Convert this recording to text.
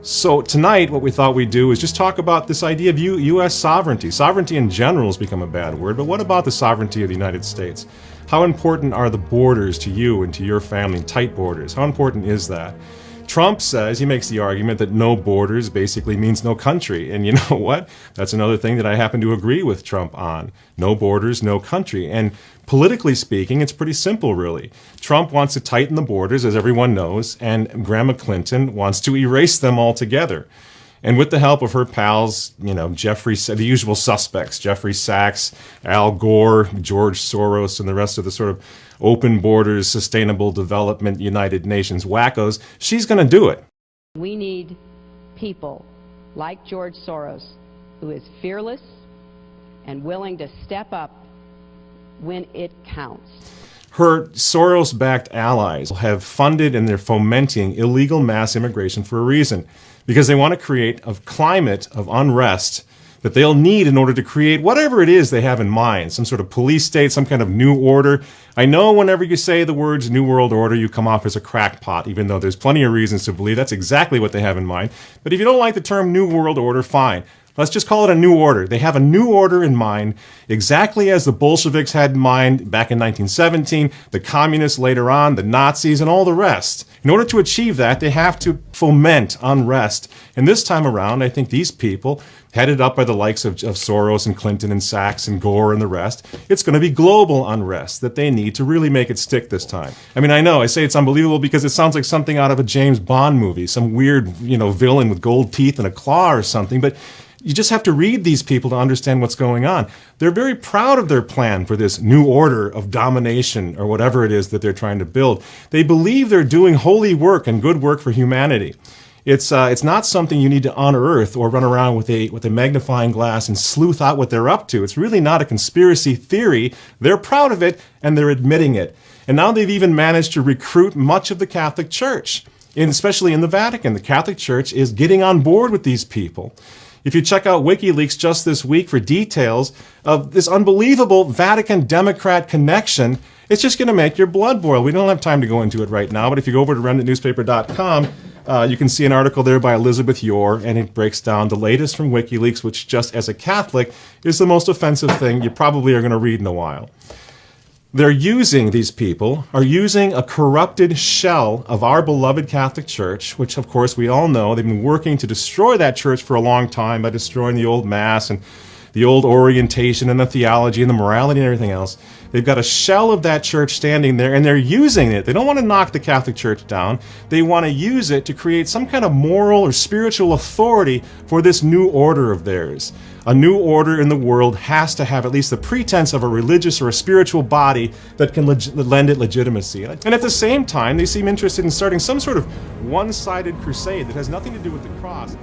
So tonight, what we thought we'd do is just talk about this idea of U.S. sovereignty. Sovereignty in general has become a bad word, but what about the sovereignty of the United States? How important are the borders to you and to your family, tight borders? How important is that? Trump says, he makes the argument that no borders basically means no country. And you know what? That's another thing that I happen to agree with Trump on. No borders, no country. And politically speaking, it's pretty simple, really. Trump wants to tighten the borders, as everyone knows, and Grandma Clinton wants to erase them altogether. And with the help of her pals, the usual suspects, Jeffrey Sachs, Al Gore, George Soros, and the rest of the sort of open borders, sustainable development, United Nations wackos, she's going to do it. We need people like George Soros, who is fearless and willing to step up when it counts. Her Soros-backed allies have funded and they're fomenting illegal mass immigration for a reason, because they want to create a climate of unrest that they'll need in order to create whatever it is they have in mind, some sort of police state, some kind of new order. I know whenever you say the words New World Order, you come off as a crackpot, even though there's plenty of reasons to believe that's exactly what they have in mind. But if you don't like the term New World Order, fine. Let's just call it a new order. They have a new order in mind, exactly as the Bolsheviks had in mind back in 1917, the communists later on, the Nazis, and all the rest. In order to achieve that, they have to foment unrest. And this time around, I think these people, headed up by the likes of Soros and Clinton and Sachs and Gore and the rest, it's going to be global unrest that they need to really make it stick this time. I mean, I know, I say it's unbelievable because it sounds like something out of a James Bond movie, some weird, villain with gold teeth and a claw or something, but you just have to read these people to understand what's going on. They're very proud of their plan for this new order of domination or whatever it is that they're trying to build. They believe they're doing holy work and good work for humanity. It's not something you need to unearth or run around with a magnifying glass and sleuth out what they're up to. It's really not a conspiracy theory. They're proud of it and they're admitting it. And now they've even managed to recruit much of the Catholic Church, especially in the Vatican. The Catholic Church is getting on board with these people. If you check out WikiLeaks just this week for details of this unbelievable Vatican Democrat connection, it's just going to make your blood boil. We don't have time to go into it right now, but if you go over to remnantnewspaper.com, you can see an article there by Elizabeth Yore, and it breaks down the latest from WikiLeaks, which just as a Catholic is the most offensive thing you probably are going to read in a while. These people are using a corrupted shell of our beloved Catholic Church, which of course we all know they've been working to destroy that church for a long time by destroying the old Mass and the old orientation and the theology and the morality and everything else. They've got a shell of that church standing there, and they're using it. They don't want to knock the Catholic Church down. They want to use it to create some kind of moral or spiritual authority for this new order of theirs. A new order in the world has to have at least the pretense of a religious or a spiritual body that can lend it legitimacy. And at the same time, they seem interested in starting some sort of one-sided crusade that has nothing to do with the cross.